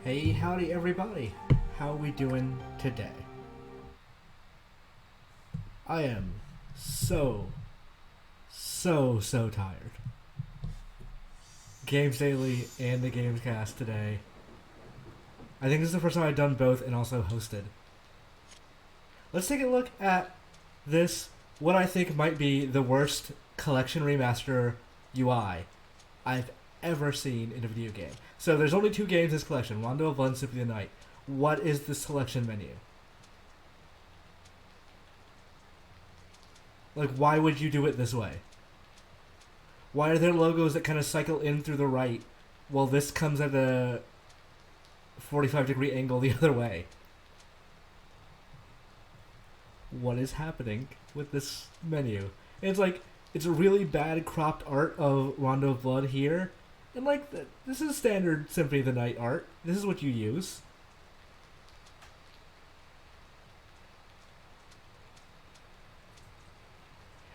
Hey, howdy everybody. How are we doing today? I am so tired. Games Daily and the Games Cast today. I think this is the first time I've done both and also hosted. Let's take a look at this, what I think might be the worst collection remaster UI I've ever seen in a video game. So there's only two games in this collection, Rondo of Blood and Symphony of the Night. What is the selection menu? Like, why would you do it this way? Why are there logos that kind of cycle in through the right while this comes at a 45-degree angle the other way? What is happening with this menu? And it's like, it's a really bad cropped art of Rondo of Blood here. And like, this is standard Symphony of the Night art. This is what you use.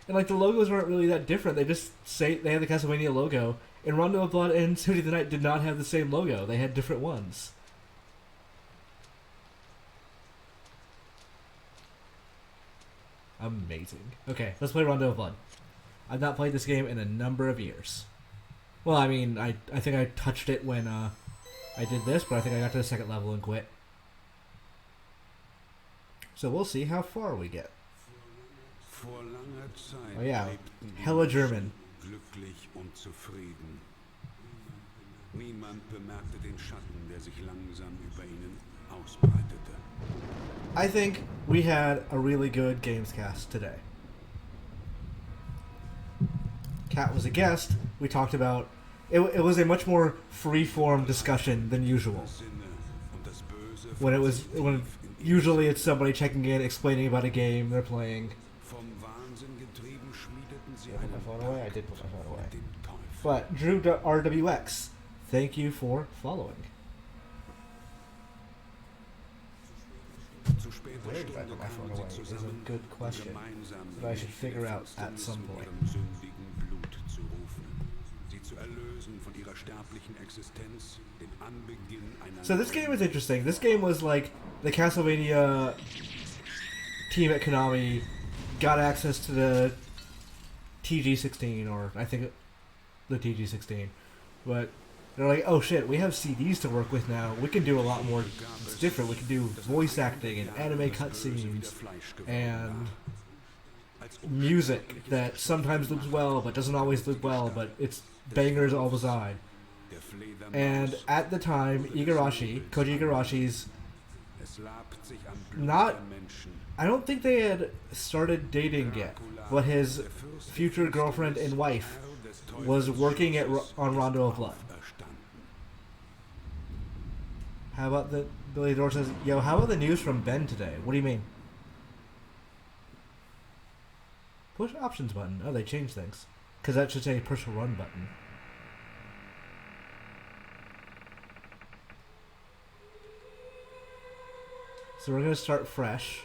And like, the logos aren't really that different. They just say they have the Castlevania logo. And Rondo of Blood and Symphony of the Night did not have the same logo. They had different ones. Amazing. Okay, let's play Rondo of Blood. I've not played this game in a number of years. Well, I mean, I think I touched it when I did this, but I think I got to the second level and quit. So we'll see how far we get. Oh yeah, hella German. Glücklich und zufrieden. Niemand bemerkte den Schatten, der sich langsam über ihnen ausbreitete. I think we had a really good games cast today. Kat was a guest. We talked about it was a much more free-form discussion than usual. When usually it's somebody checking in, explaining about a game they're playing. Did I put my phone away? I did put my phone away. But Drew RWX, thank you for following. Where did I put my phone away is a good question that I should figure out at some point. So this game is interesting. This game was like the Castlevania team at Konami got access to the TG16, or I think the TG16, but they're like, oh shit, we have CDs to work with now. We can do a lot more. It's different. We can do voice acting and anime cutscenes and music that sometimes loops well but doesn't always loop well, but it's bangers all the time. And at the time, Koji Igarashi's not, I don't think they had started dating yet, but his future girlfriend and wife was working on Rondo of Blood. How about the Billy Dor says, yo, how about the news from Ben today? What do you mean? Push options button. Oh, they changed things. Because that should say push run button. So we're going to start fresh.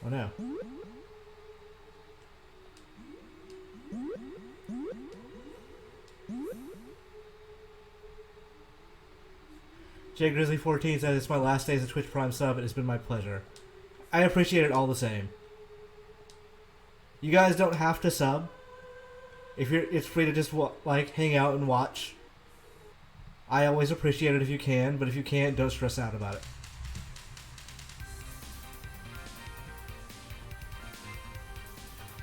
Oh no. Jay Grizzly 14 says it's my last day as a Twitch Prime sub and it's been my pleasure. I appreciate it all the same. You guys don't have to sub. It's free to just like hang out and watch. I always appreciate it if you can, but if you can't, don't stress out about it.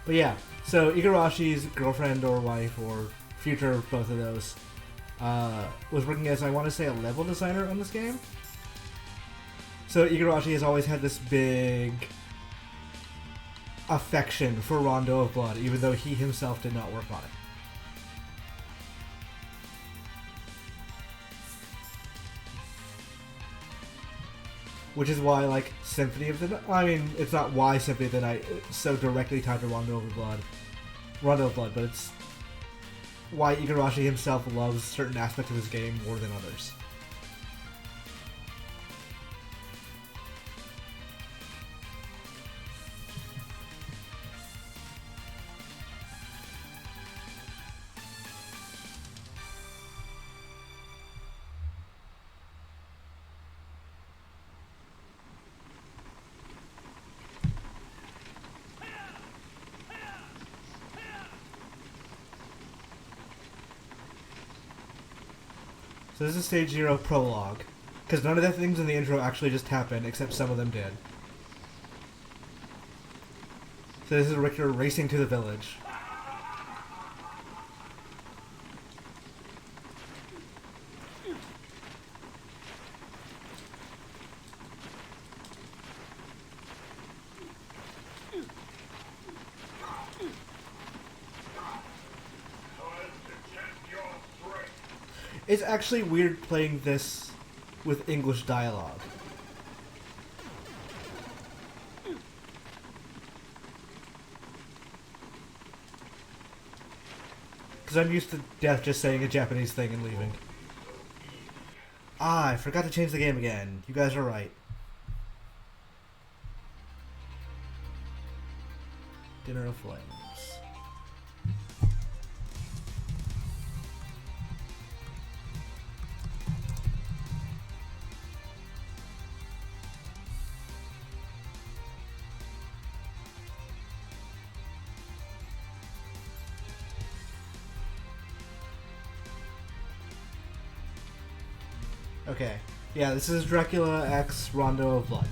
But yeah, so Igarashi's girlfriend or wife or future, both of those, was working as, I want to say, a level designer on this game. So Igarashi has always had this big affection for Rondo of Blood, even though he himself did not work on it. Which is why, like, Symphony of the Night... I mean, it's not why Symphony of the Night is so directly tied to Rondo of Blood, but it's why Igarashi himself loves certain aspects of his game more than others. So this is stage 0 prologue. Because none of the things in the intro actually just happened, except some of them did. So this is Richter racing to the village. It's actually weird playing this with English dialogue. Because I'm used to Death just saying a Japanese thing and leaving. Ah, I forgot to change the game again. You guys are right. Dinner of Flames. Okay. Yeah, this is Dracula X Rondo of Blood.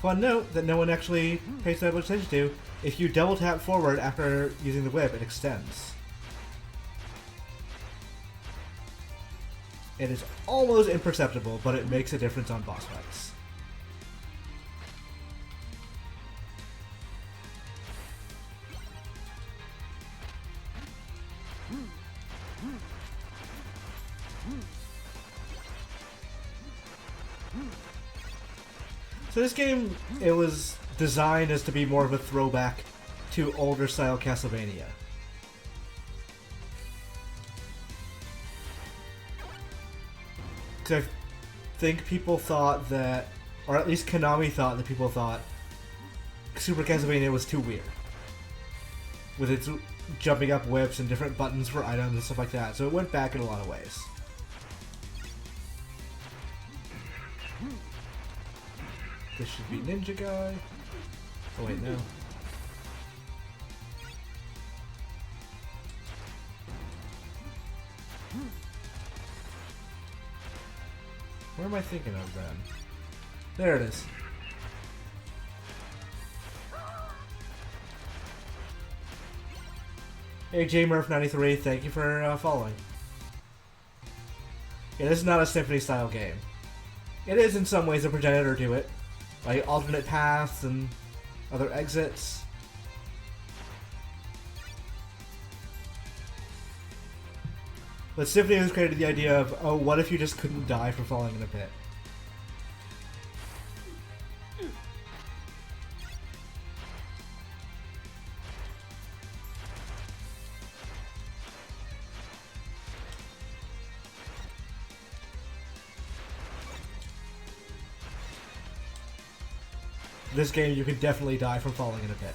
Fun note that no one actually pays that much attention to. If you double tap forward after using the whip, it extends. It is almost imperceptible, but it makes a difference on boss fights. So this game, it was designed as to be more of a throwback to older style Castlevania. Because I think people thought that, or at least Konami thought that people thought Super Castlevania was too weird. With its jumping up whips and different buttons for items and stuff like that. So it went back in a lot of ways. This should be Ninja Guy. Oh wait, no. Where am I thinking of then? There it is. Hey JMurph93, thank you for following. Yeah, this is not a Symphony style game. It is in some ways a progenitor to it. Like alternate paths and other exits. But Symphony has created the idea of, oh, what if you just couldn't die from falling in a pit? This game, you could definitely die from falling in a pit.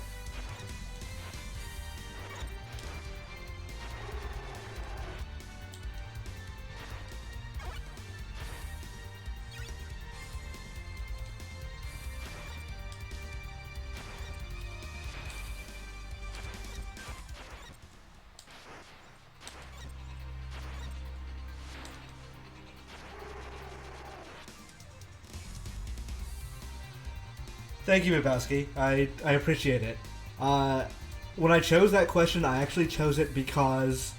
Thank you, Mibowski. I appreciate it. When I chose that question, I actually chose it because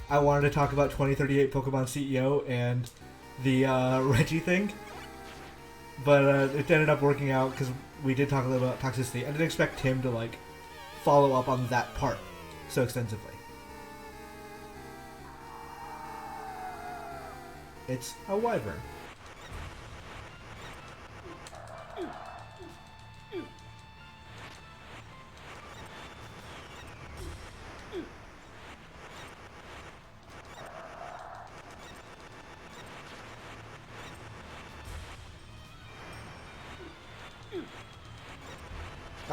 I wanted to talk about 2038 Pokemon CEO and the Reggie thing. But it ended up working out because we did talk a little about toxicity. I didn't expect Tim to like follow up on that part so extensively. It's a wyvern.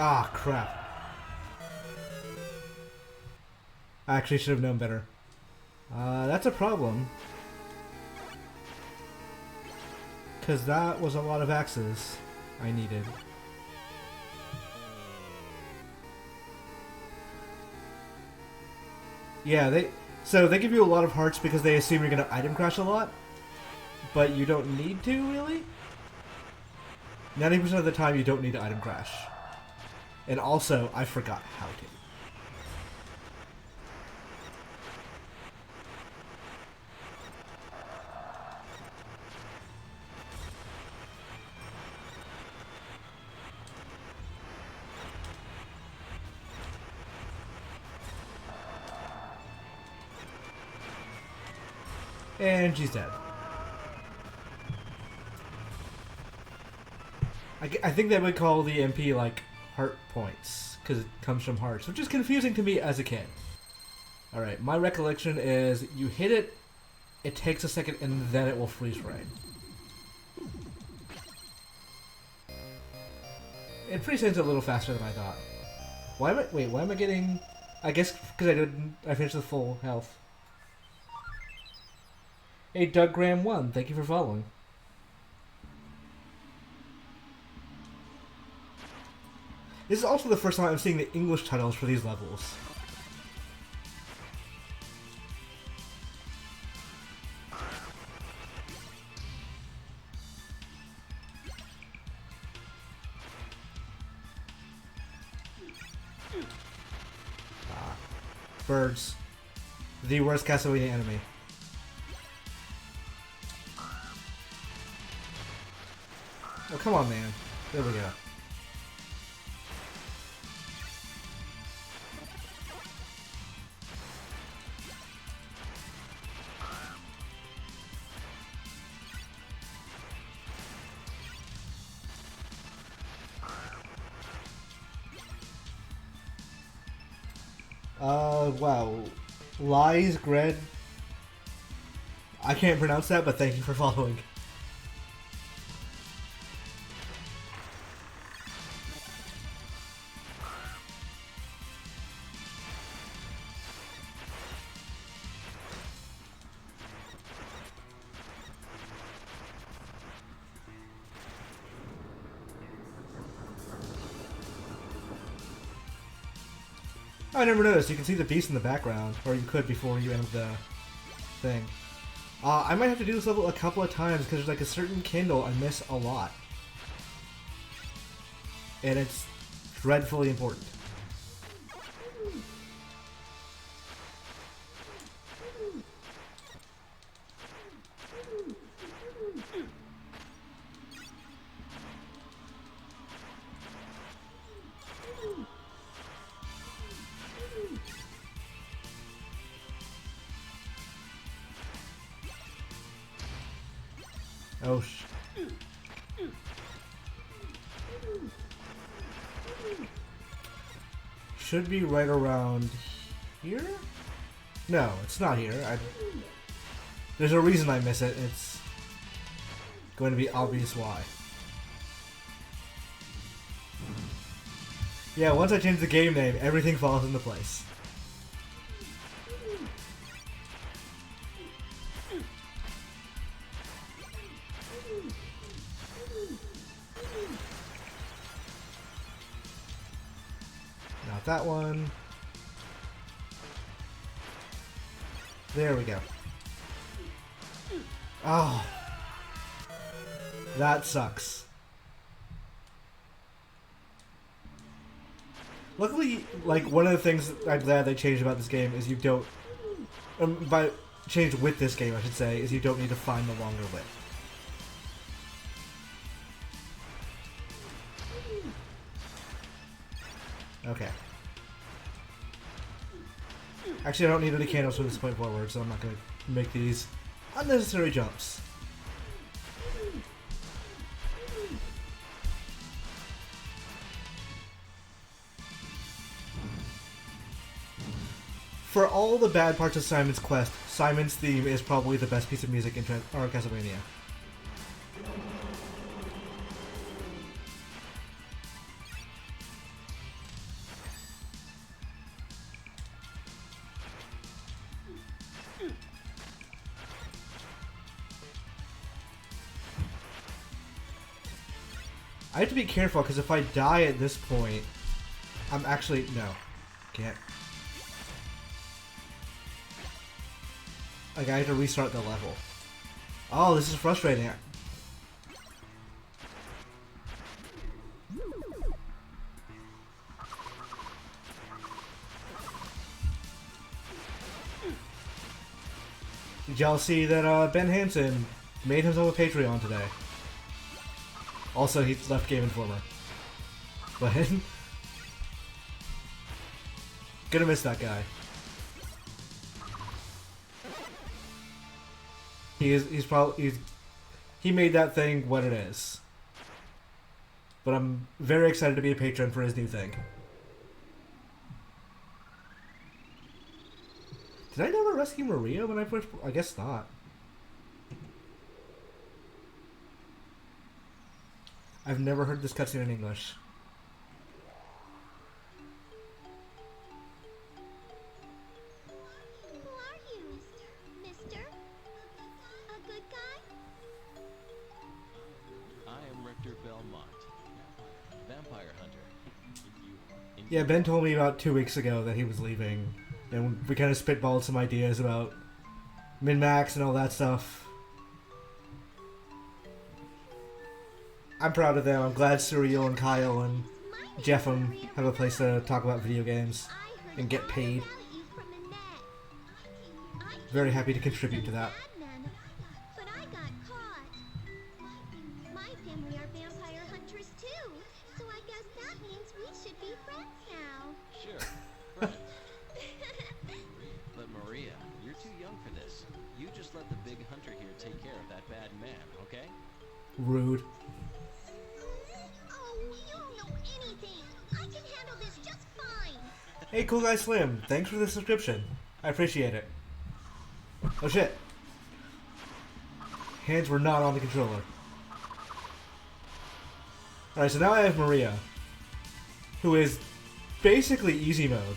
Ah, crap. I actually should have known better. That's a problem. Because that was a lot of axes I needed. Yeah, they give you a lot of hearts because they assume you're gonna item crash a lot, but you don't need to really. 90% of the time, you don't need to item crash. And also, I forgot how to. And she's dead. I think they would call the MP like heart points because it comes from hearts, which is confusing to me as a kid. Alright, my recollection is you hit it, it takes a second, and then it will freeze frame. It freeze frames a little faster than I thought. Why am I getting... I guess because I finished the full health. Hey, Doug Graham 1, thank you for following. This is also the first time I'm seeing the English titles for these levels. Birds. The worst Castlevania enemy. Oh, come on, man. There we go. Wow. Lies, Gred. I can't pronounce that, but thank you for following. I never noticed. You can see the beast in the background, or you could before you end the thing. I might have to do this level a couple of times because there's like a certain Kindle I miss a lot. And it's dreadfully important. Oh, should be right around here? No, it's not here. There's a reason I miss it. It's going to be obvious why. Yeah, once I change the game name, everything falls into place. Not that one. There we go. Oh. That sucks. Luckily, like, one of the things I'm glad they changed about this game is you don't... changed with this game, I should say, is you don't need to find the longer whip. Okay. Actually, I don't need any candles from this point forward, so I'm not going to make these unnecessary jumps. For all the bad parts of Simon's quest, Simon's theme is probably the best piece of music in Castlevania. I have to be careful because if I die at this point, I'm actually... No. Can't. Like, I have to restart the level. Oh, this is frustrating. Did y'all see that Ben Hansen made himself a Patreon today? Also, he left Game Informer. But gonna miss that guy. He made that thing what it is. But I'm very excited to be a patron for his new thing. Did I never rescue Maria when I first... I guess not. I've never heard this cutscene in English. Who are you, mister? A good guy? I am Richter Belmont, vampire hunter. Yeah, Ben told me about 2 weeks ago that he was leaving. And we kind of spitballed some ideas about min-max and all that stuff. I'm proud of them. I'm glad Surreal and Kyle and Jeffem have a place to talk about video games and get paid. Very happy to contribute to that. But I got caught. My family are vampire hunters too, so I guess that means we should be friends now. Sure, friends. But Maria, you're too young for this. You just let the big hunter here take care of that bad man, okay? Rude. Oh, you don't know anything. I can handle this just fine. Hey, Cool Guy Slim, thanks for the subscription. I appreciate it. Oh shit. Hands were not on the controller. Alright, so now I have Maria, who is basically easy mode.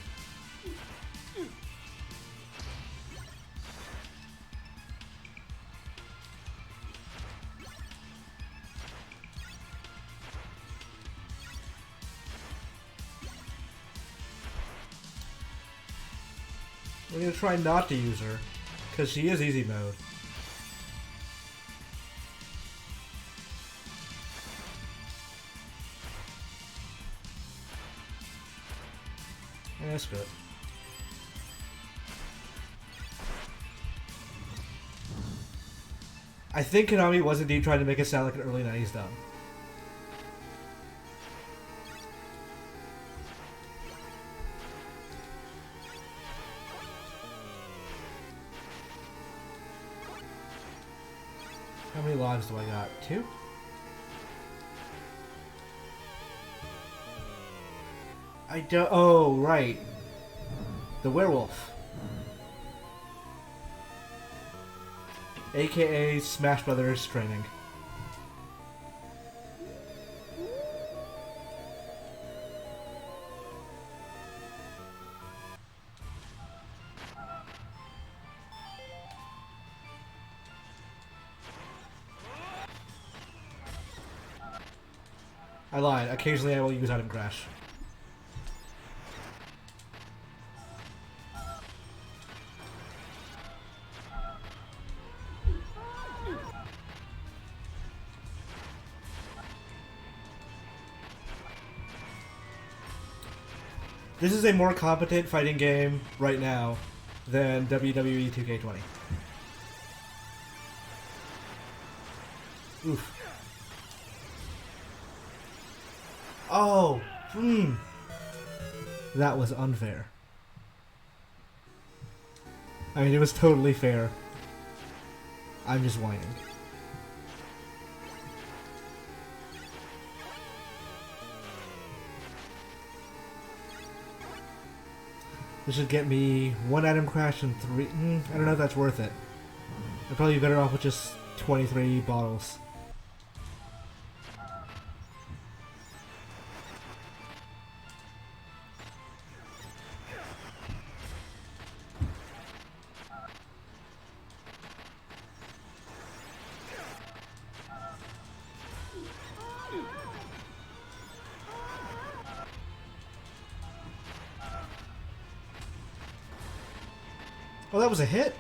We're gonna try not to use her, because she is easy mode. Yeah, screw it. I think Konami was indeed trying to make it sound like an early 90s dub. How many lives do I got? 2? I don't... Oh, right. The werewolf. AKA Smash Brothers training. I lied. Occasionally I will use item crash. This is a more competent fighting game right now than WWE 2K20. Oof. Oh, that was unfair. I mean, it was totally fair. I'm just whining. This should get me 1 item crash and 3... I don't know if that's worth it. I'd probably be better off with just 23 bottles. Oh, that was a hit?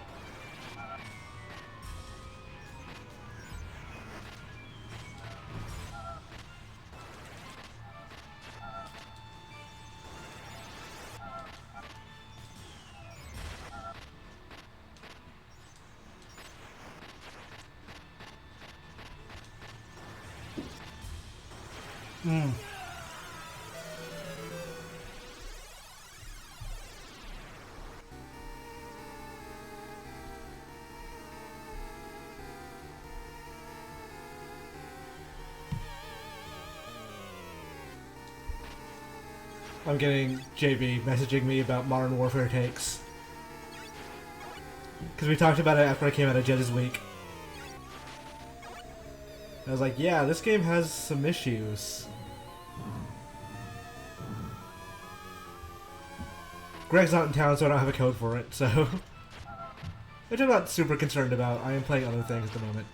Mm. I'm getting JB messaging me about Modern Warfare takes. Because we talked about it after I came out of Jed's Week. I was like, yeah, this game has some issues. Greg's not in town, so I don't have a code for it, so... Which I'm not super concerned about. I am playing other things at the moment.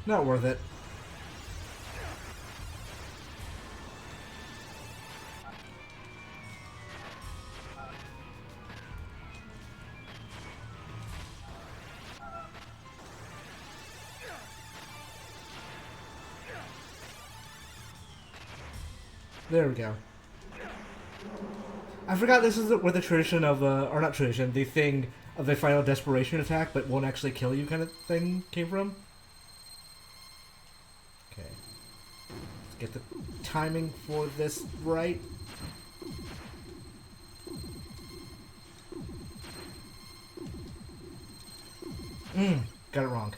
Not worth it. There we go. I forgot this is where the tradition of, or not tradition, the thing of the final desperation attack but won't actually kill you kind of thing came from. Okay. Let's get the timing for this right. Got it wrong.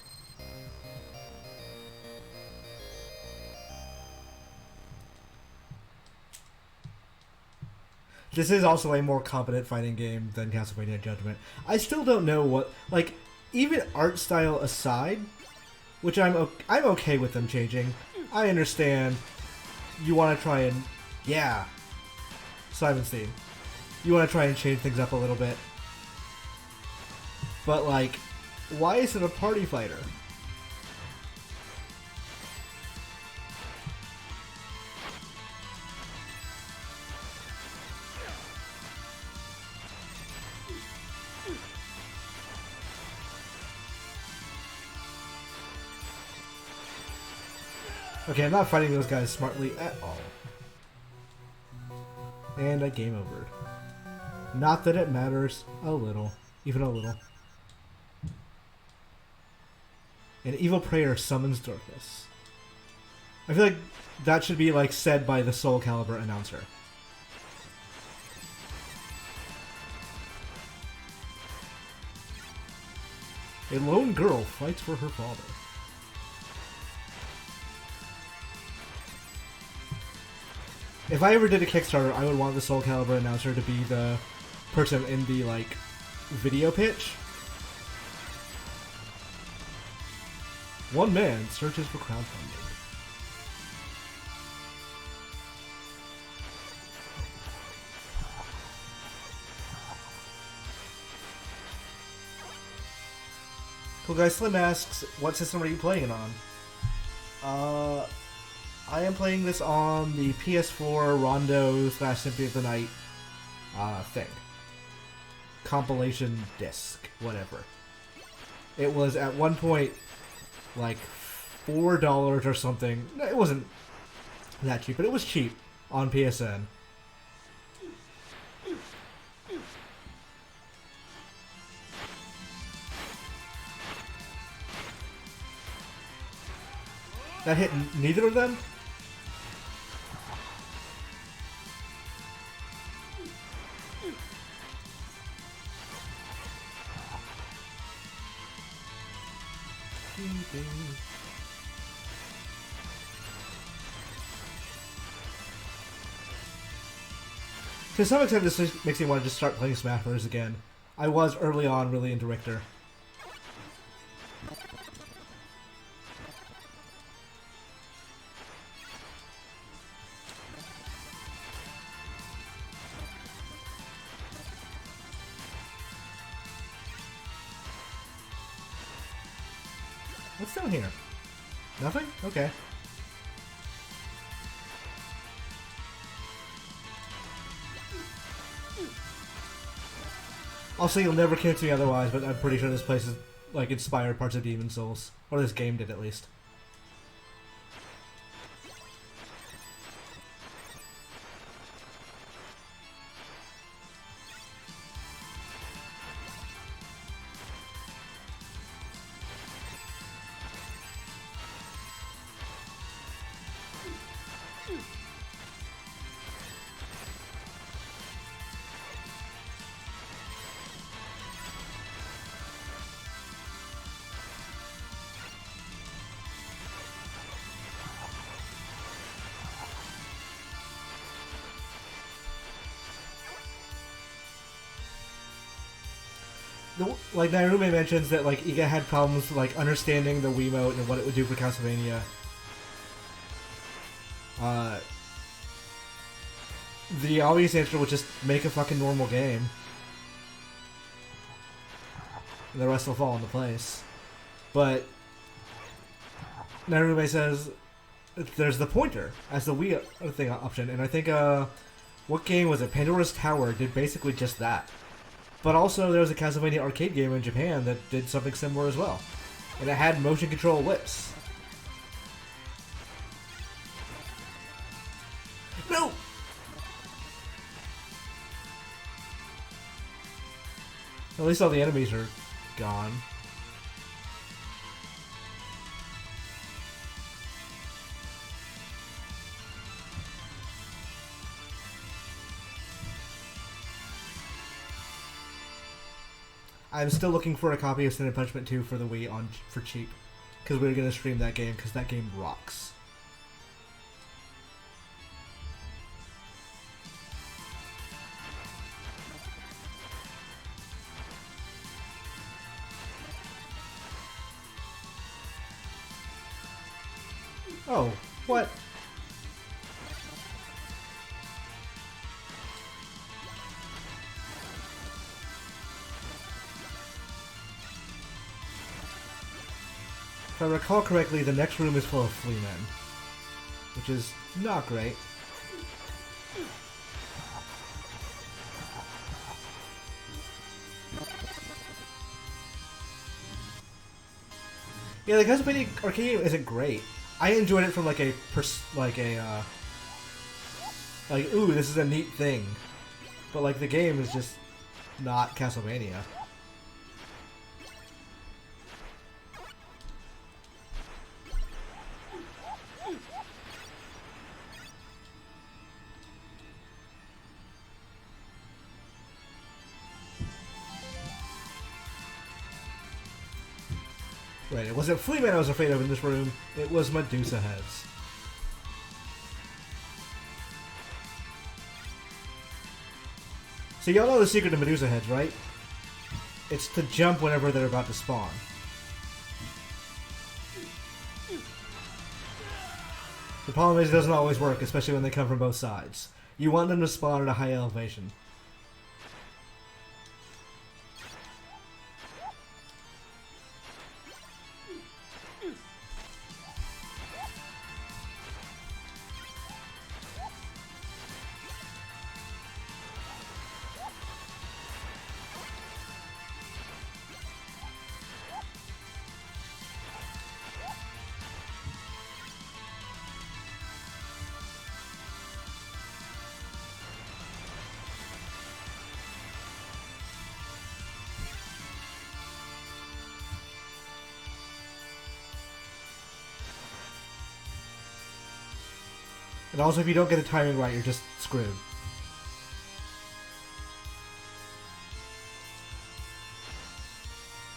This is also a more competent fighting game than Castlevania Judgment. I still don't know what, like, even art style aside, which I'm okay with them changing. I understand you want to try and, yeah, Simon's theme. You want to try and change things up a little bit. But, like, why is it a party fighter? Okay, I'm not fighting those guys smartly at all. And I game over. Not that it matters a little. Even a little. An evil prayer summons darkness. I feel like that should be like said by the Soul Calibur announcer. A lone girl fights for her father. If I ever did a Kickstarter, I would want the Soul Calibur announcer to be the person in the, like, video pitch. One man searches for crowdfunding. Cool Guy Slim asks, what system are you playing it on? I am playing this on the PS4 Rondo / Symphony of the Night thing. Compilation disc, whatever. It was at one point like $4 or something. No, it wasn't that cheap, but it was cheap on PSN. That hit neither of them? To some extent, this makes me want to just start playing Smash Bros. Again. I was early on really into Richter. What's down here? Nothing? Okay. Also, you'll never convince me otherwise, but I'm pretty sure this place is, like, inspired parts of Demon's Souls. Or this game did, at least. like Narume mentions that like Iga had problems like understanding the Wiimote and what it would do for Castlevania. The obvious answer was just make a fucking normal game. And the rest will fall into place. But Narume says there's the pointer as the Wii thing option, and I think what game was it? Pandora's Tower did basically just that. But also there was a Castlevania arcade game in Japan that did something similar as well, and it had motion control whips. No. At least all the enemies are gone. I'm still looking for a copy of Sin and Punishment 2 for the Wii for cheap, because we're gonna stream that game because that game rocks. Oh, what? If I recall correctly, the next room is full of flea men, which is not great. Yeah, the Castlevania arcade game isn't great. I enjoyed it from like ooh, this is a neat thing, but like the game is just not Castlevania. Right, it wasn't Fleaman I was afraid of in this room, it was Medusa heads. So y'all know the secret to Medusa heads, right? It's to jump whenever they're about to spawn. The problem is it doesn't always work, especially when they come from both sides. You want them to spawn at a high elevation. And also, if you don't get the timing right, you're just screwed.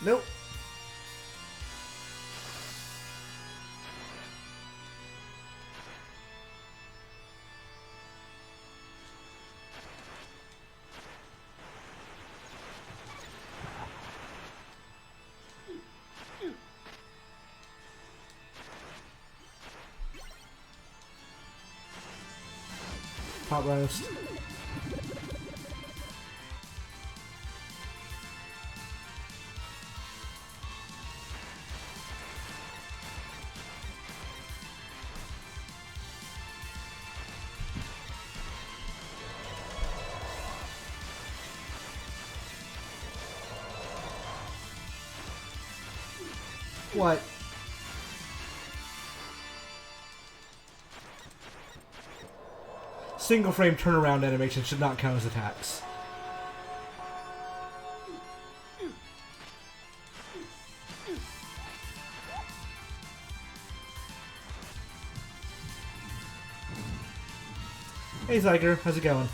Nope. Pot roast. What? Single frame turnaround animation should not count as attacks. Hey Zyger, how's it going?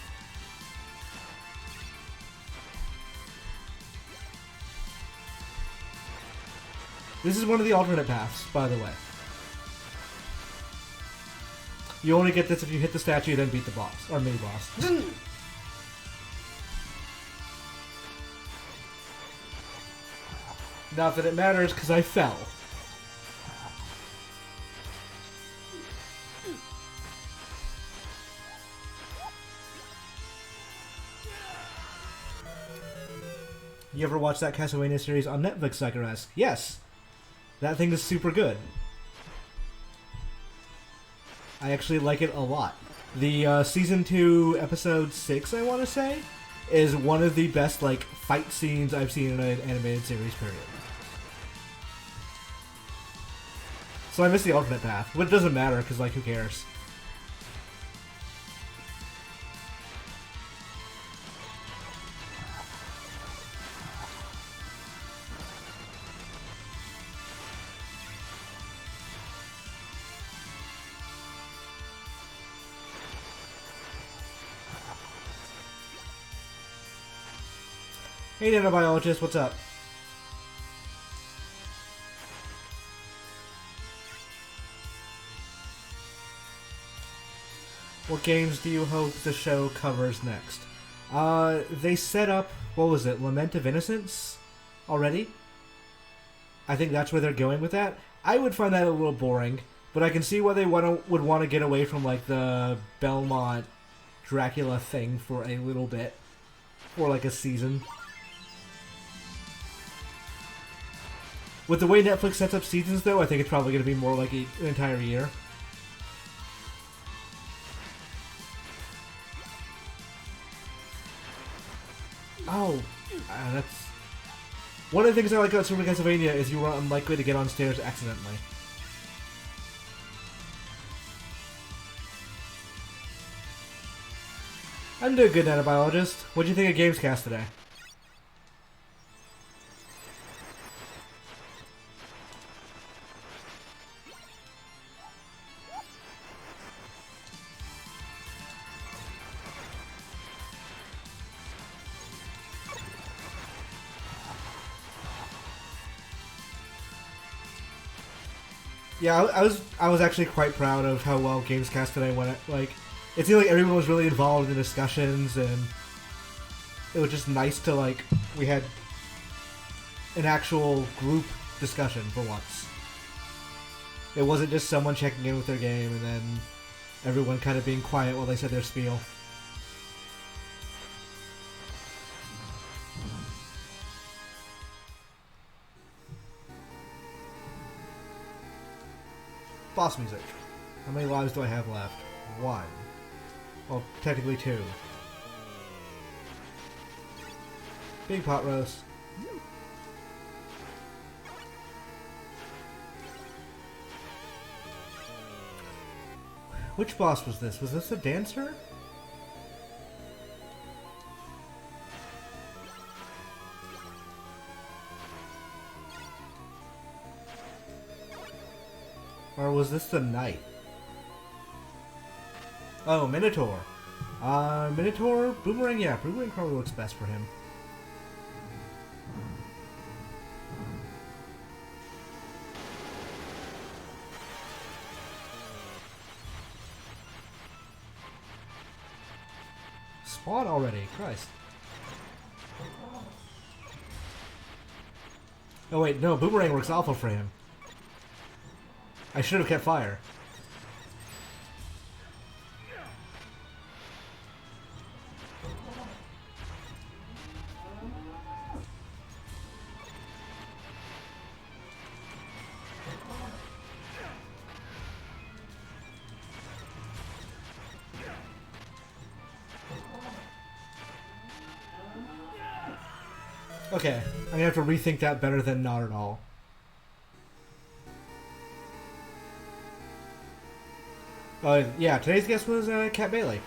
This is one of the alternate paths, by the way. You only get this if you hit the statue, then beat the boss, or mini-boss. Not that it matters, because I fell. You ever watch that Castlevania series on Netflix, I can ask? Yes. That thing is super good. I actually like it a lot. The season 2, episode 6, I want to say, is one of the best like fight scenes I've seen in an animated series. Period. So I missed the alternate path, but it doesn't matter because like who cares? Hey, nanobiologist, what's up? What games do you hope the show covers next? They set up, what was it, Lament of Innocence already? I think that's where they're going with that. I would find that a little boring, but I can see why they would want to get away from like the Belmont Dracula thing for a little bit. For like a season. With the way Netflix sets up seasons, though, I think it's probably going to be more like an entire year. Oh, that's... One of the things I like about Super Castlevania is you are unlikely to get on stairs accidentally. I'm doing good, nanobiologist. What'd you think of Gamescast today? Yeah, I was actually quite proud of how well Gamescast today went. Like, it seemed like everyone was really involved in the discussions, and it was just nice to like we had an actual group discussion for once. It wasn't just someone checking in with their game and then everyone kind of being quiet while they said their spiel. Boss music. How many lives do I have left? 1. Well, technically 2. Big pot roast. Which boss was this? Was this a dancer? Or was this the knight? Oh, Minotaur. Minotaur? Boomerang? Yeah, Boomerang probably looks best for him. Spawn already, Christ. Oh wait, no, Boomerang works alpha for him. I should have kept fire. Okay, I'm gonna have to rethink that better than not at all. Yeah, today's guest was Kat Bailey.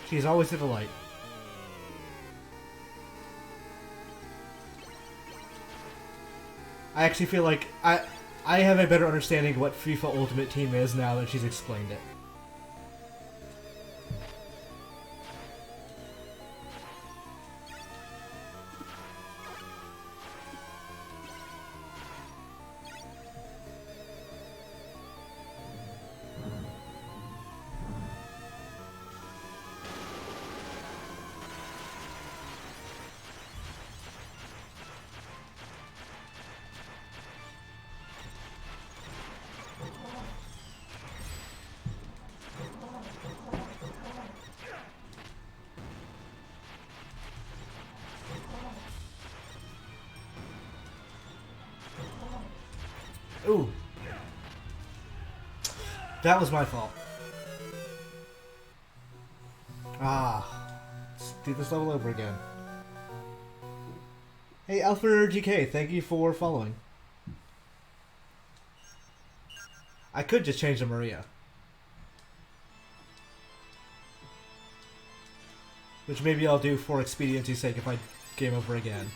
She's always a delight. I actually feel like I have a better understanding of what FIFA Ultimate Team is now that she's explained it. Ooh. That was my fault. Ah. Let's do this level over again. Hey, Alpha GK, thank you for following. I could just change to Maria. Which maybe I'll do for expediency's sake if I game over again.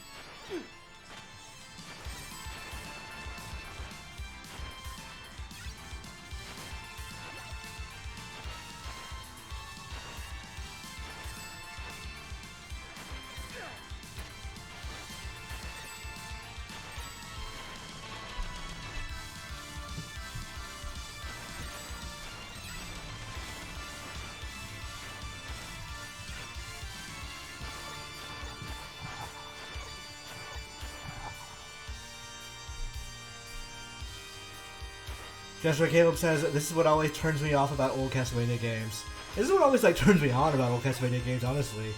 Joshua Caleb says, this is what always turns me off about old Castlevania games. This is what always like turns me on about old Castlevania games, honestly.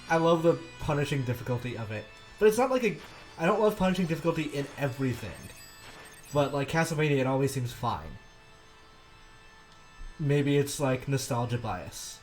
I love the punishing difficulty of it. But it's not like a... I don't love punishing difficulty in everything. But like Castlevania, it always seems fine. Maybe it's like nostalgia bias.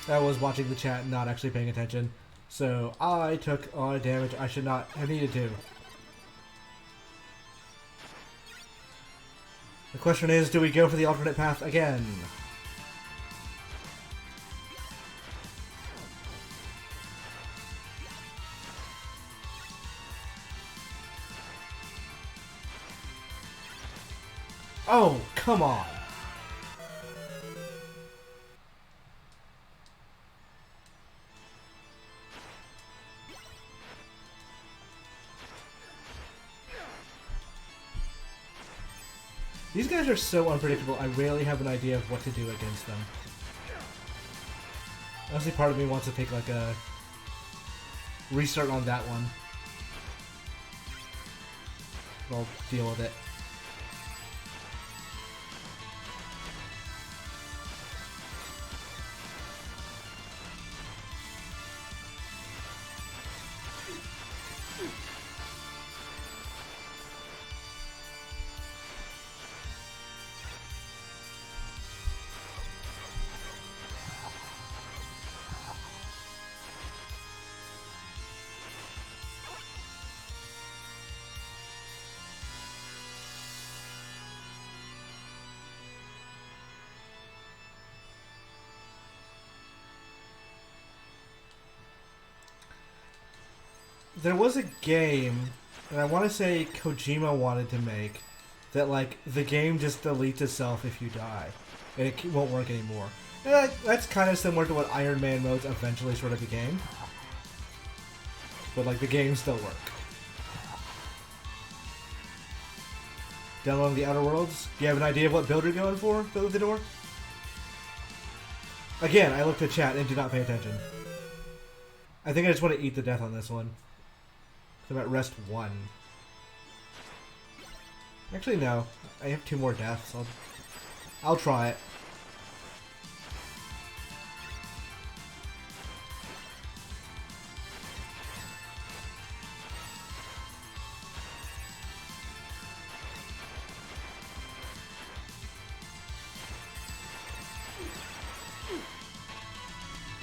I was watching the chat and not actually paying attention. So I took a lot of damage I should not have needed to. The question is, do we go for the alternate path again? Oh, come on. These guys are so unpredictable, I rarely have an idea of what to do against them. Honestly, part of me wants to take like a restart on that one. But I'll deal with it. There was a game, and I want to say Kojima wanted to make, that like the game just deletes itself if you die, and it won't work anymore. And that's kind of similar to what Iron Man modes eventually sort of became. But like the games still work. Downloading the Outer Worlds? Do you have an idea of what build you're going for, Build the Door? Again, I looked at chat and did not pay attention. I think I just want to eat the death on this one. I'm at rest 1. Actually, no. I have 2 more deaths. I'll try it.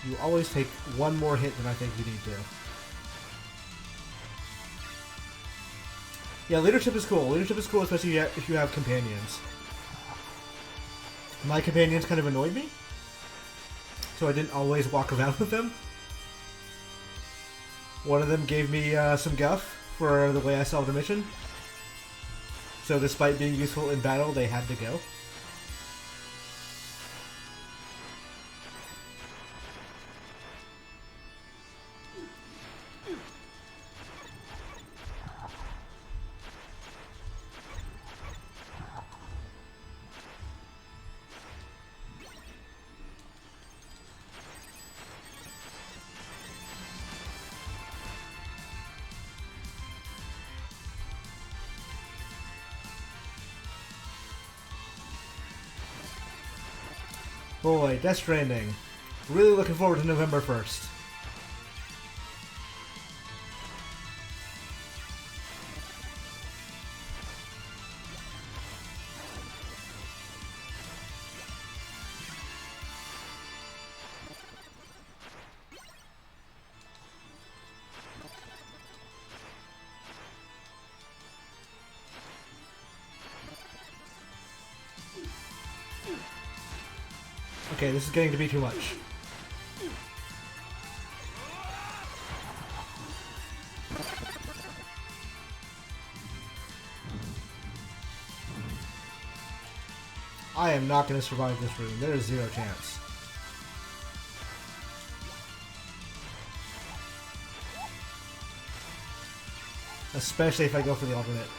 You always take 1 more hit than I think you need to. Yeah, leadership is cool. Leadership is cool, especially if you have companions. My companions kind of annoyed me, so I didn't always walk around with them. One of them gave me some guff for the way I solved a mission. So despite being useful in battle, they had to go. Boy, Death Stranding. Really looking forward to November 1st. Okay, this is getting to be too much. I am not going to survive this room. There is zero chance. Especially if I go for the alternate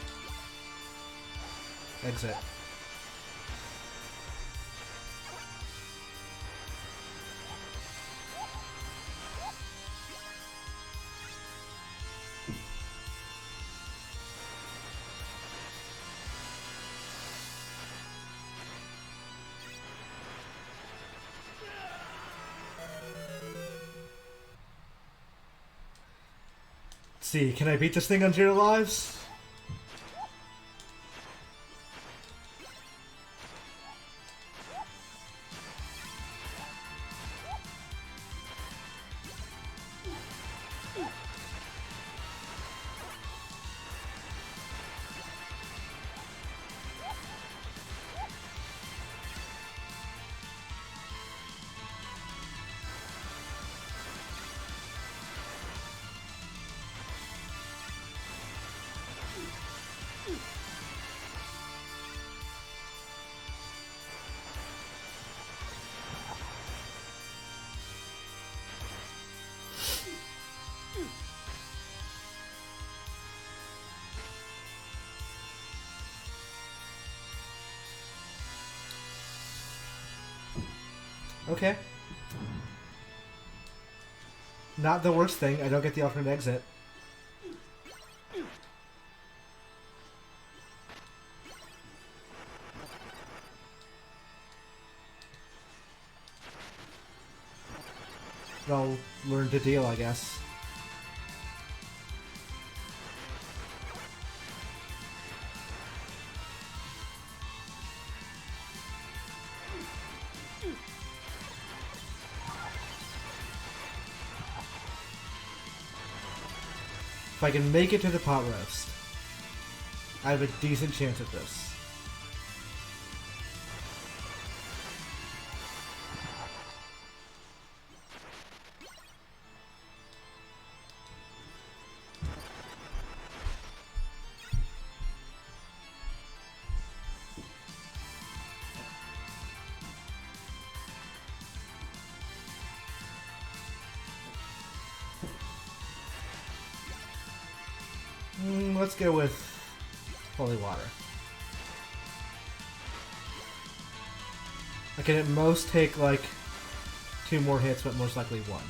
exit. See, can I beat this thing on 0 lives? Okay. Not the worst thing. I don't get the alternate exit. I'll learn to deal, I guess. If I can make it to the pot roast, I have a decent chance at this. Let's go with holy water. I can at most take like 2 more hits, but most likely 1.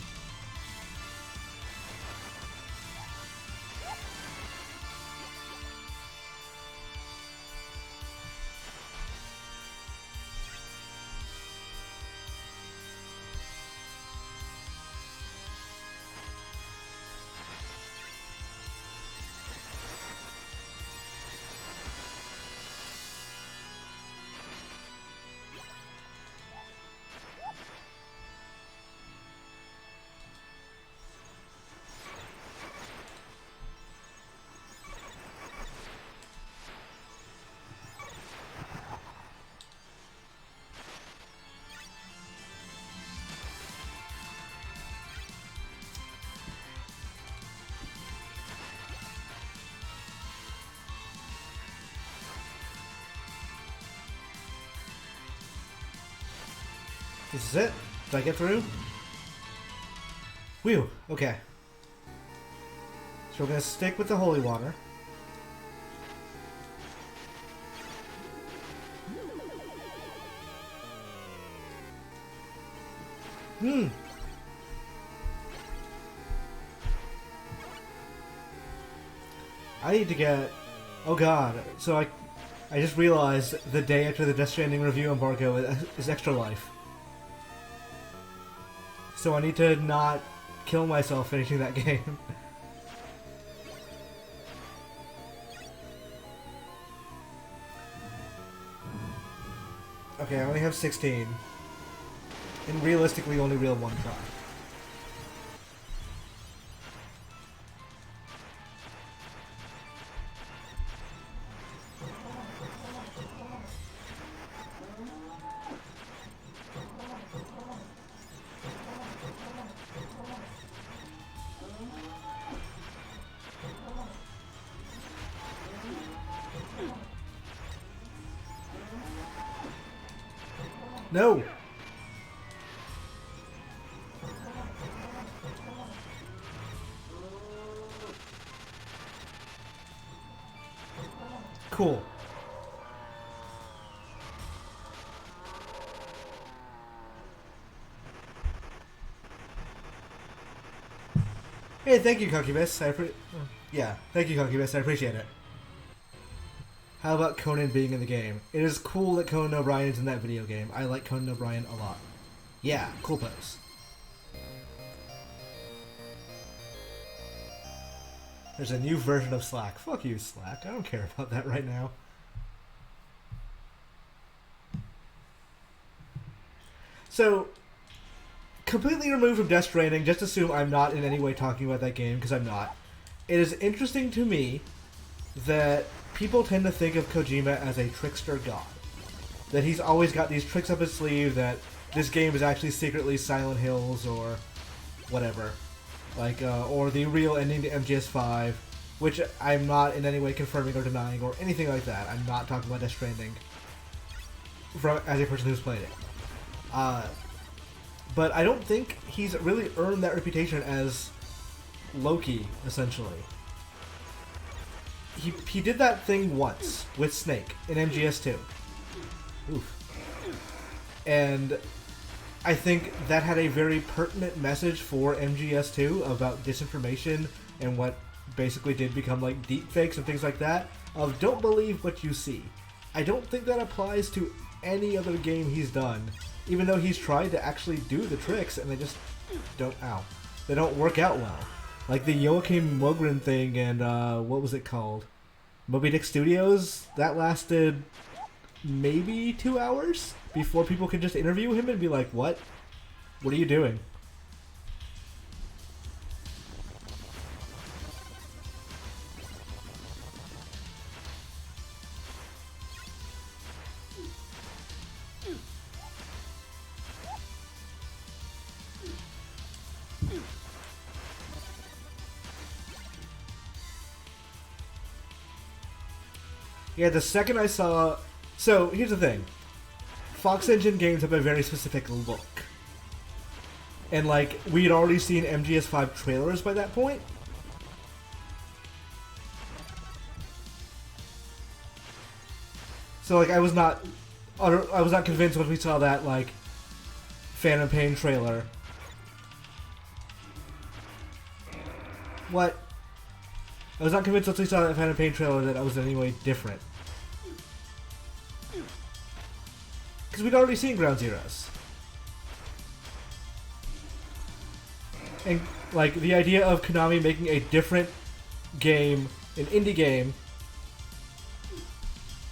This is it? Did I get through? Whew, okay. So we're gonna stick with the holy water. I need to get... Oh god, so I just realized the day after the Death Stranding review embargo is Extra Life. so I need to not kill myself finishing that game. Okay, I only have 16. And realistically only real one try. No! Cool. Hey, thank you, Concubus. Yeah, thank you, Concubus. I appreciate it. How about Conan being in the game? It is cool that Conan O'Brien's in that video game. I like Conan O'Brien a lot. Yeah, cool pose. There's a new version of Slack. Fuck you, Slack. I don't care about that right now. So, completely removed from Death Stranding, just assume I'm not in any way talking about that game, because I'm not. It is interesting to me that people tend to think of Kojima as a trickster god. That he's always got these tricks up his sleeve, that this game is actually secretly Silent Hills or whatever. Like, or the real ending to MGS5, which I'm not in any way confirming or denying or anything like that. I'm not talking about Death Stranding as a person who's played it. But I don't think he's really earned that reputation as Loki, essentially. He did that thing once with Snake in MGS2. Oof. And I think that had a very pertinent message for MGS2 about disinformation and what basically did become like deepfakes and things like that, of don't believe what you see. I don't think that applies to any other game he's done, even though he's tried to actually do the tricks and they just don't, they don't work out well. Like the Joachim Mogren thing and what was it called? Moby Dick Studios? That lasted maybe 2 hours before people could just interview him and be like, what? What are you doing? Yeah, the second I saw... So, here's the thing. Fox Engine games have a very specific look. And, like, we had already seen MGS5 trailers by that point. So, like, I was not convinced when we saw that, like, Phantom Pain trailer. What? I was not convinced once we saw that Phantom Pain trailer that I was in any way different. Because we'd already seen Ground Zeroes. And, like, the idea of Konami making a different game, an indie game...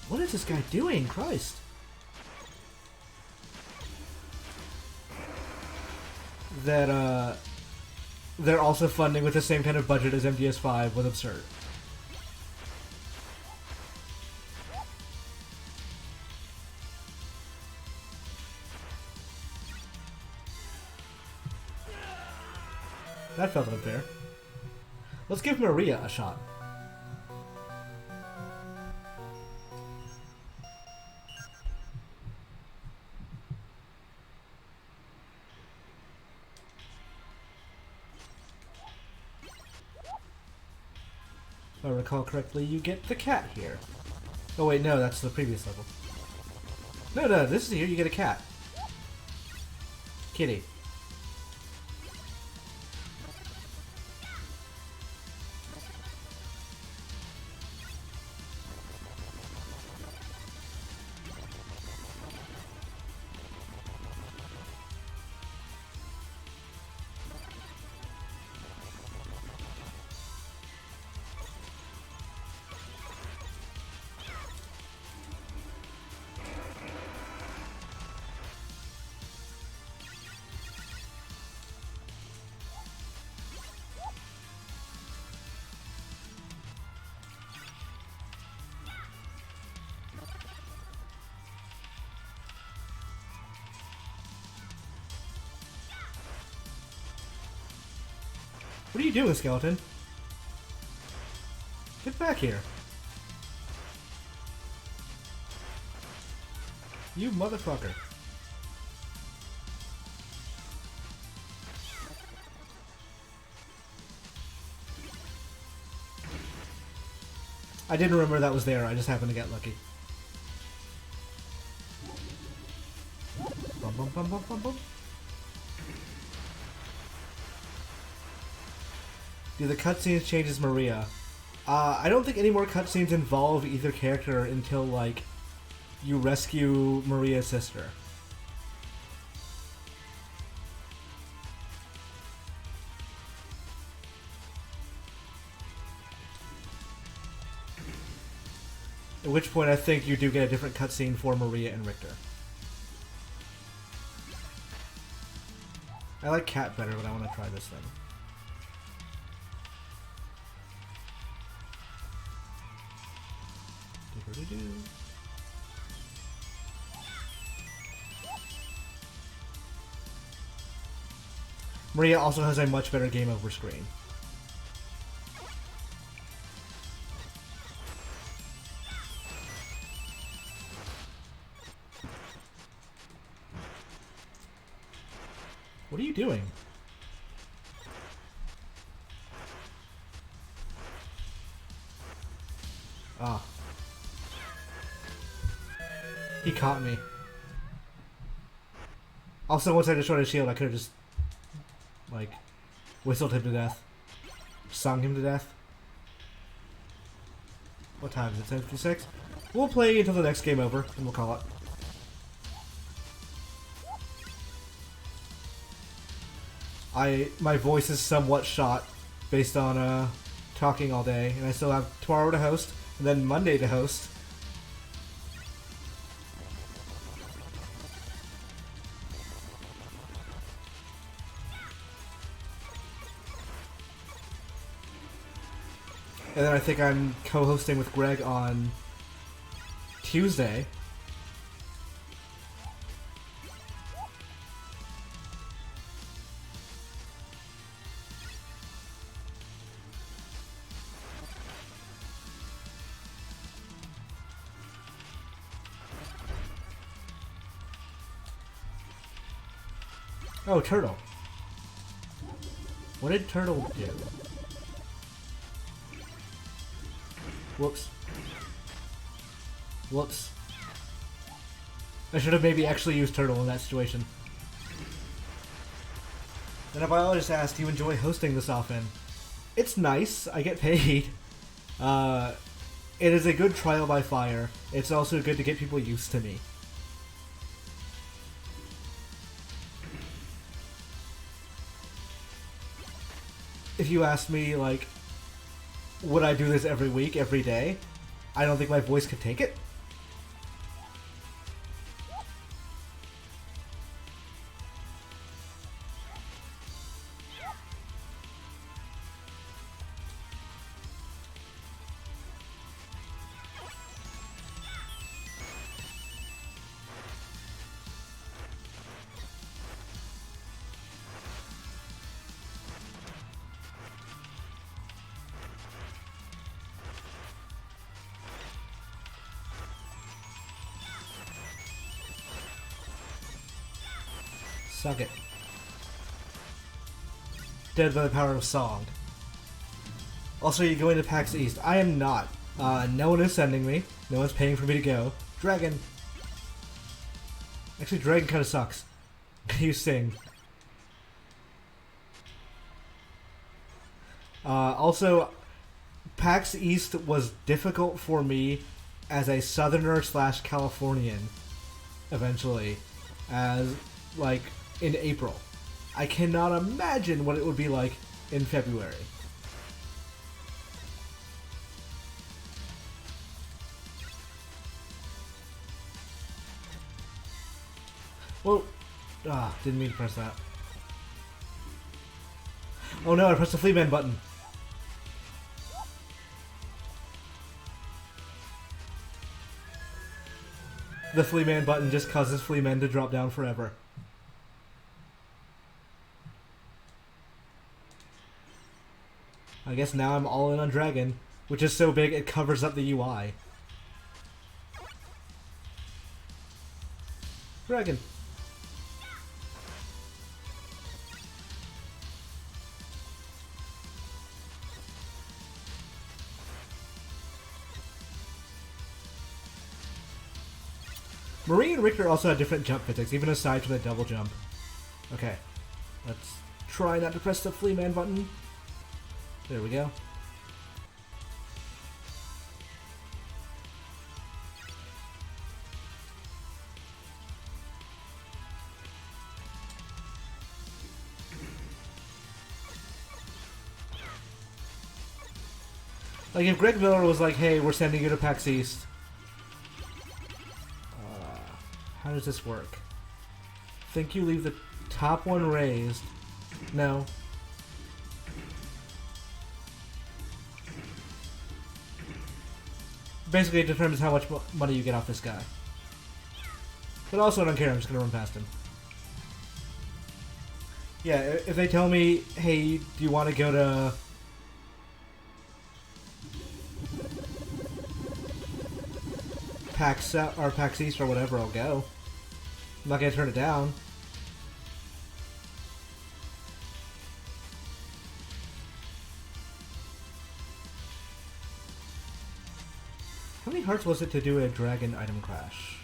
What is this guy doing? Christ. That, they're also funding with the same kind of budget as MGS5 was absurd. That felt unfair. Let's give Maria a shot. If I recall correctly, you get the cat here. Oh wait, no, that's the previous level. No, this is here, you get a cat. Kitty. What are you doing, skeleton? Get back here. You motherfucker. I didn't remember that was there, I just happened to get lucky. Bum, bum, bum, bum, bum, bum. Do the cutscenes change as Maria? I don't think any more cutscenes involve either character until, like, you rescue Maria's sister. At which point I think you do get a different cutscene for Maria and Richter. I like Cat better, but I want to try this thing. Do-do-do-do. Maria also has a much better game over screen. What are you doing? Ah. He caught me. Also, once I destroyed his shield, I could have just, like, whistled him to death. Sung him to death. What time is it? 10:56? We'll play until the next game over, and we'll call it. My voice is somewhat shot based on talking all day, and I still have tomorrow to host, and then Monday to host. And then I think I'm co-hosting with Greg on Tuesday. Oh, Turtle. What did Turtle do? Whoops. Whoops. I should have maybe actually used Turtle in that situation. Then a biologist asked, do you enjoy hosting this often? It's nice. I get paid. It is a good trial by fire. It's also good to get people used to me. If you asked me, like, would I do this every week, every day? I don't think my voice could take it. Suck it. Dead by the power of song. Also, you're going to PAX East. I am not. No one is sending me. No one's paying for me to go. Dragon. Actually, Dragon kind of sucks. Can you sing? Also, PAX East was difficult for me as a Southerner / Californian, eventually, as, like, in April. I cannot imagine what it would be like in February. Well, didn't mean to press that. Oh no, I pressed the Fleaman button. The Fleaman button just causes Fleaman to drop down forever. I guess now I'm all in on Dragon, which is so big it covers up the UI. Dragon. Marie and Richter also had different jump physics, even aside from the double jump. Okay, let's try not to press the Flea Man button. There we go. Like if Greg Miller was like, hey, we're sending you to PAX East. How does this work? Think you leave the top one raised. No. Basically, it determines how much money you get off this guy. But also, I don't care. I'm just going to run past him. Yeah, if they tell me, hey, do you want to go to... PAX or PAX East or whatever, I'll go. I'm not going to turn it down. How many hearts was it to do a dragon item crash?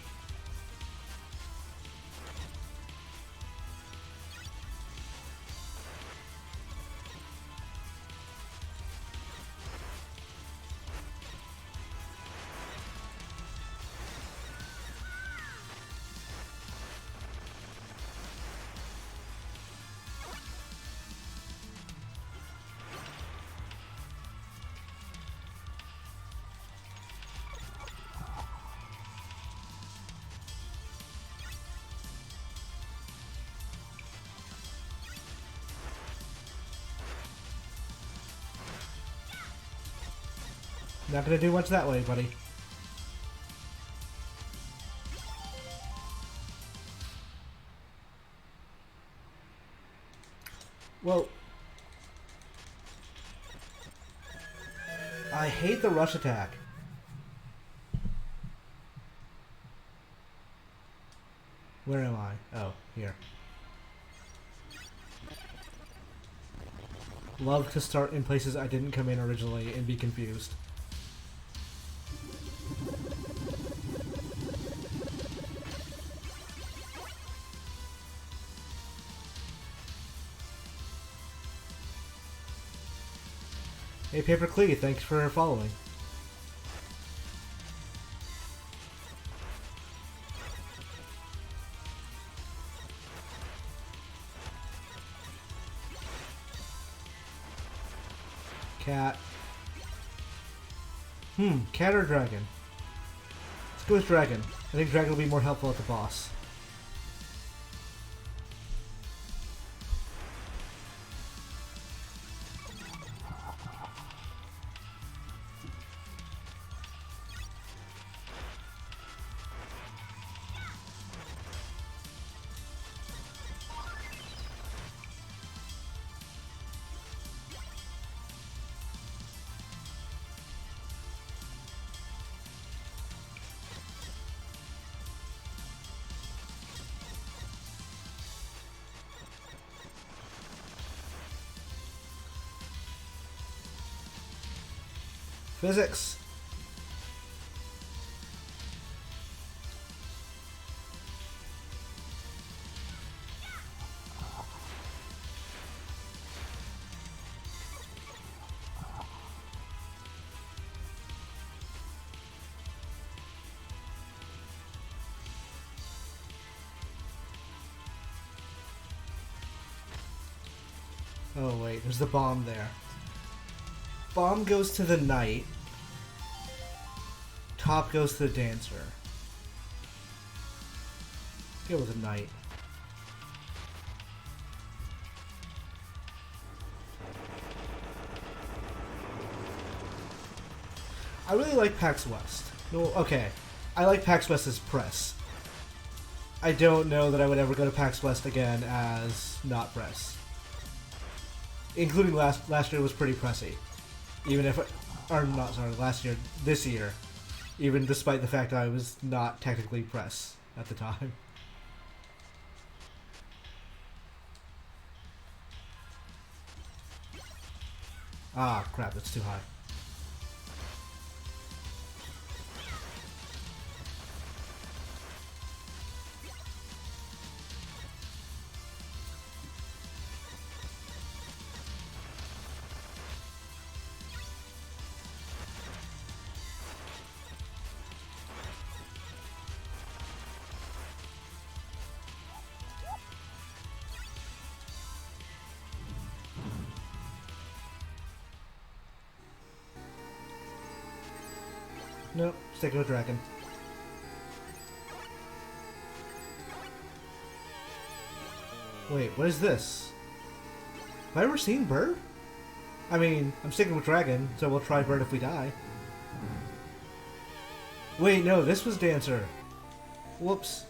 Not gonna do much that way, buddy. Well, I hate the rush attack. Where am I? Oh, here. Love to start in places I didn't come in originally and be confused. Hey, Paper Clee, thanks for following. Cat. Cat or dragon? Let's go with dragon. I think dragon will be more helpful at the boss. Physics. Oh wait, there's the bomb there. Bomb goes to the knight. Top goes to the dancer. Go with the knight. I really like PAX West. No, okay. I like PAX West as press. I don't know that I would ever go to PAX West again as not press. Including last year was pretty pressy. Even if, or not, sorry, last year, this year, even despite the fact that I was not technically press at the time. Ah, crap, that's too high. Nope, sticking with dragon. Wait, what is this? Have I ever seen bird? I mean, I'm sticking with dragon, so we'll try bird if we die. Wait, no, this was dancer. Whoops.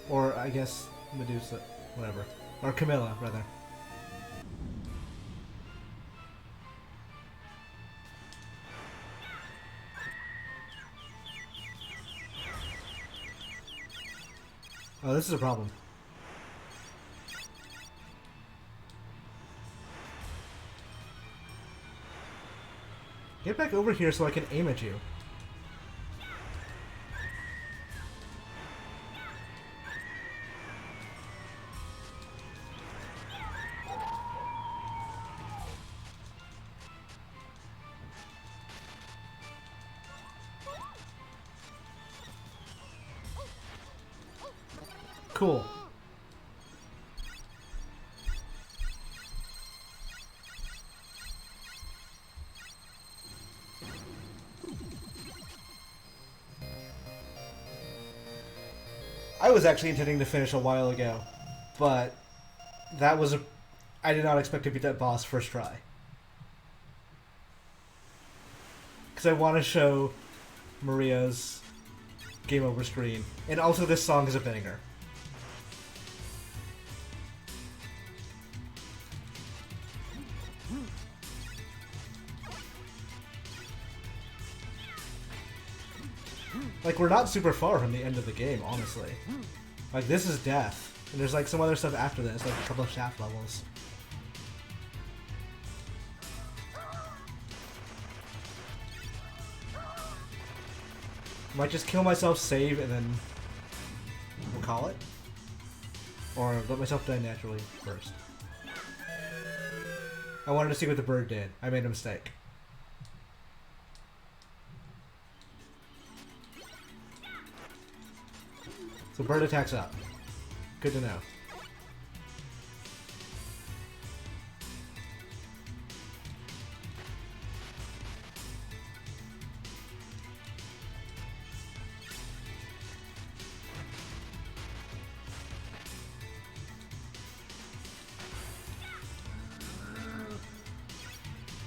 Or, I guess, Medusa. Whatever. Or Camilla, rather. Oh, this is a problem. Get back over here so I can aim at you. Cool. I was actually intending to finish a while ago, but that was a... I did not expect to beat that boss first try. Because I want to show Maria's game over screen. And also this song is a banger. Like, we're not super far from the end of the game, honestly. Like, this is death. And there's, like, some other stuff after this, like a couple of shaft levels. Might just kill myself, save, and then we'll call it. Or let myself die naturally first. I wanted to see what the bird did. I made a mistake. So bird attacks up. Good to know.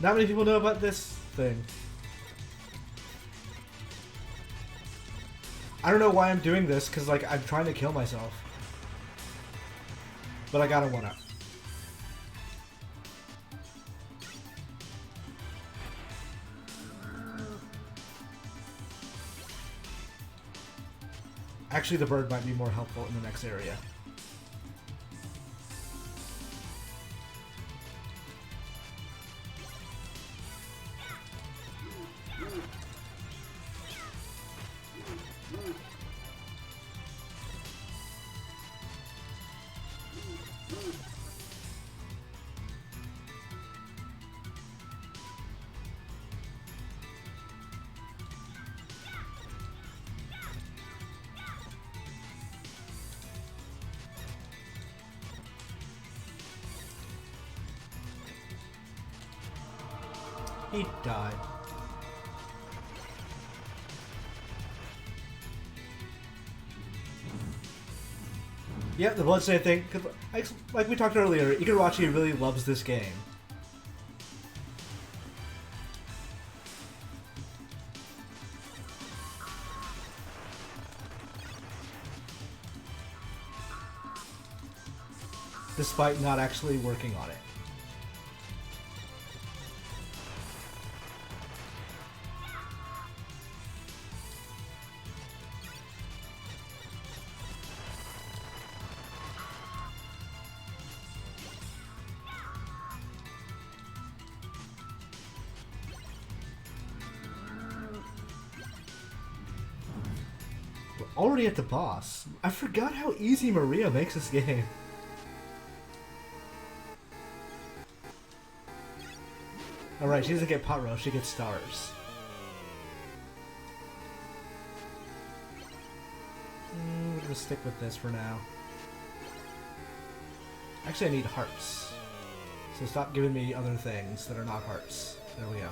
Not many people know about this thing. I don't know why I'm doing this, because, like, I'm trying to kill myself. But I gotta one-up. Actually, the bird might be more helpful in the next area. He died. Yeah, the Bloodstain thing. Like we talked earlier, Igarashi really loves this game. Despite not actually working on it. Already at the boss. I forgot how easy Maria makes this game. Alright, she doesn't get pot roast, she gets stars. We're gonna stick with this for now. Actually, I need hearts. So stop giving me other things that are not hearts. There we go.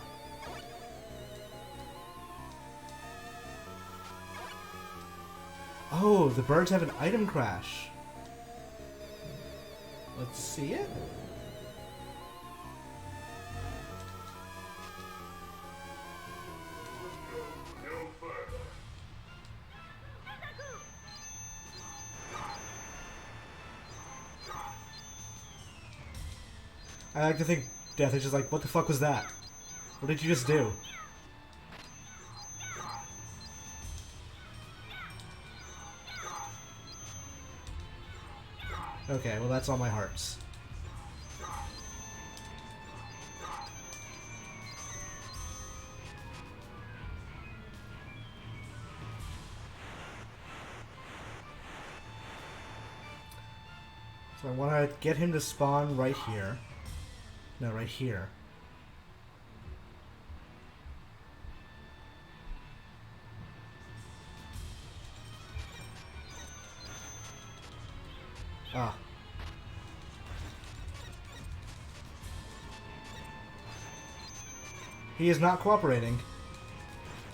Oh, the birds have an item crash. Let's see it. I like to think Death is just like, what the fuck was that? What did you just do? Okay, well that's all my hearts. So I want to get him to spawn right here. No, right here. Ah. He is not cooperating.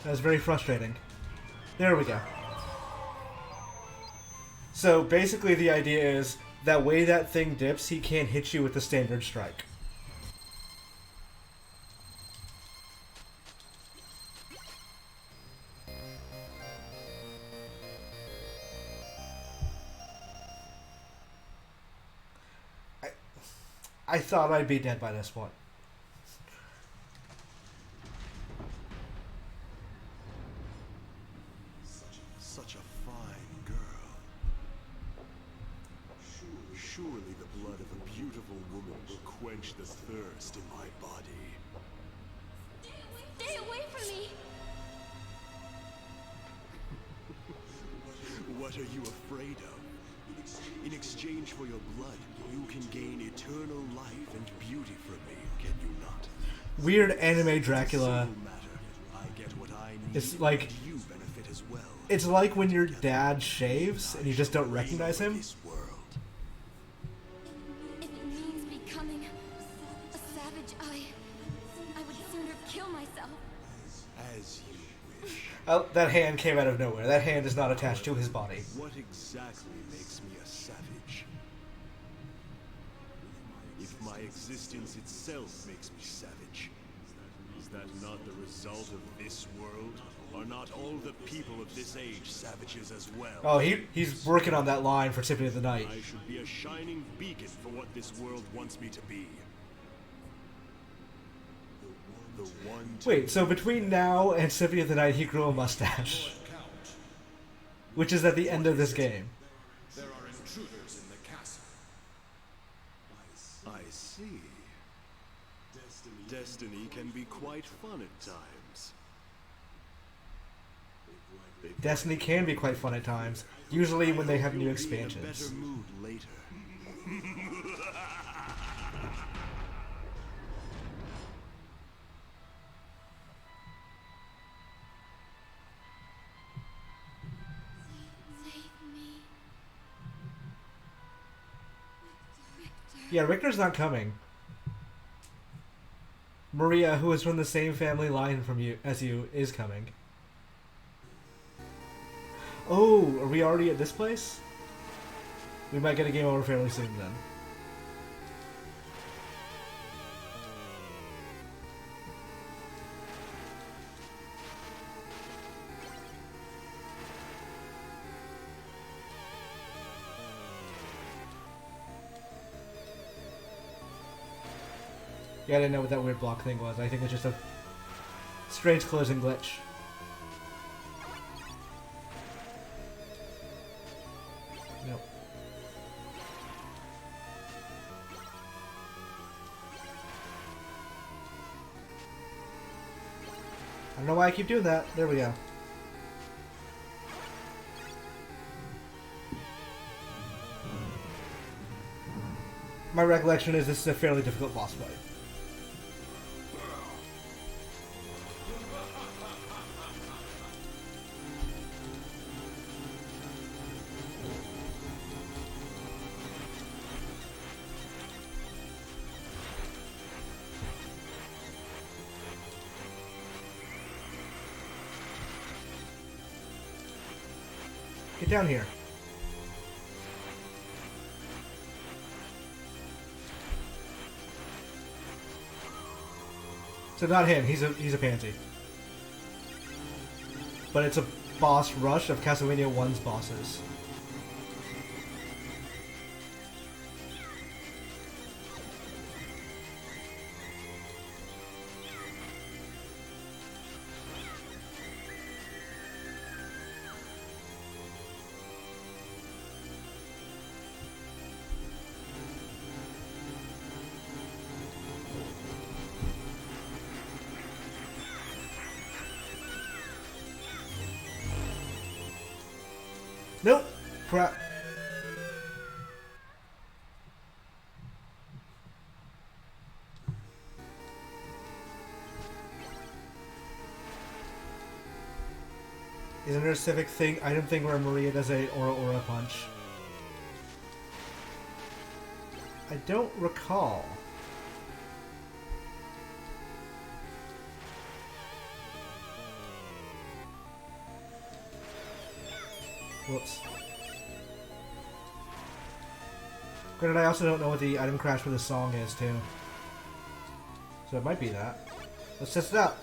That is very frustrating. There we go. So basically the idea is that way that thing dips, he can't hit you with the standard strike. I thought I'd be dead by this point. Such a fine girl. Surely the blood of a beautiful woman will quench the thirst in my body. Stay away from me! What are you afraid of? In exchange for your blood, you can gain eternal life and beauty from me, can you not? Weird anime Dracula. I get what I need, It's like and you benefit as well. It's like when your dad shaves and you just don't recognize him. This world. If it means becoming a savage, I would sooner kill myself. As you wish. Oh, that hand came out of nowhere. That hand is not attached to his body. What exactly makes me a savage? If my existence itself makes me savage, is that not the result of this world? Are not all the people of this age savages as well? Oh, he's working on that line for Symphony of the Night. I should be a shining beacon for what this world wants me to be. The one to Wait, so between now and Symphony of the Night, he grew a mustache. Which is at the end of this game. There are intruders in the castle. I see. Destiny can be quite fun at times. Destiny can be quite fun at times, usually when they have new You'll be expansions. in a better mood later. Save me. Yeah, Richter's not coming. Maria, who is from the same family line from you as you, is coming. Oh, are we already at this place? We might get a game over fairly soon then. Yeah, I didn't know what that weird block thing was. I think it's just a strange closing glitch. Nope. I don't know why I keep doing that. There we go. my recollection is this is a fairly difficult boss fight. Get down here. So not him, he's a pansy. But it's a boss rush of Castlevania 1's bosses. Nope. Crap. Isn't there a specific thing, item thing where Maria does a aura punch? I don't recall. Whoops. Granted, I also don't know what the item crash for the song is, too. So it might be that. Let's test it out.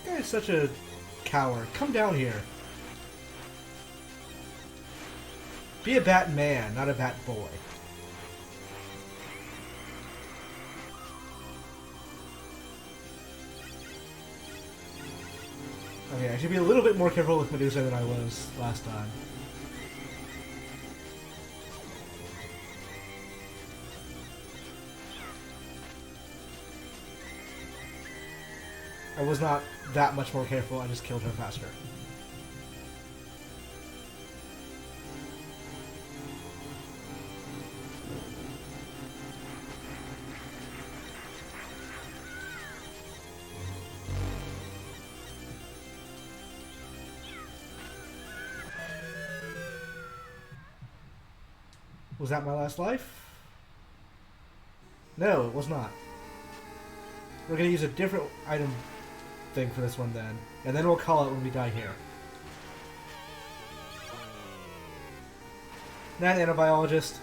This guy is such a coward. Come down here. Be a bat man, not a bat boy. Okay, I should be a little bit more careful with Medusa than I was last time. I was not that much more careful, I just killed her faster. Was that my last life? No, it was not. We're gonna use a different item thing for this one then, and then we'll call it when we die here. Night, Nanobiologist.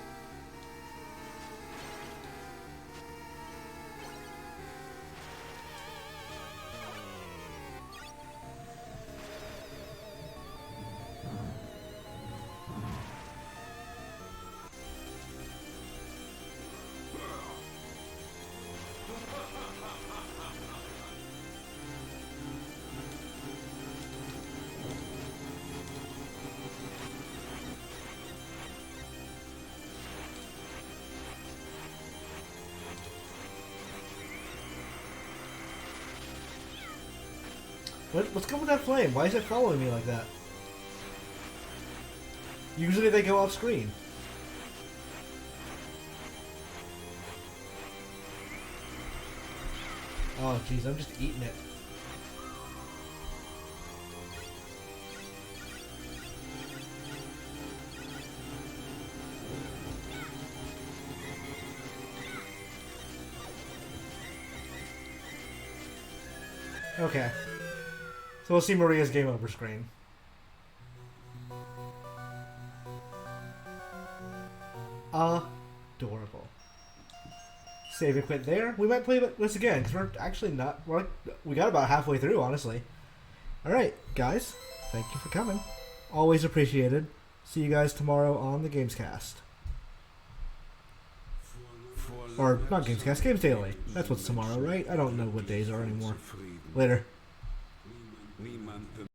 What's going with that flame? Why is it following me like that? Usually they go off screen. Oh jeez, I'm just eating it. Okay. So we'll see Maria's game over screen. Adorable. Save and quit there. We might play this again, because we're actually not... we got about halfway through, honestly. Alright, guys. Thank you for coming. Always appreciated. See you guys tomorrow on the Gamescast. Vor Or not Gamescast, Games Daily. That's what's tomorrow, right? I don't know what days are anymore. Later.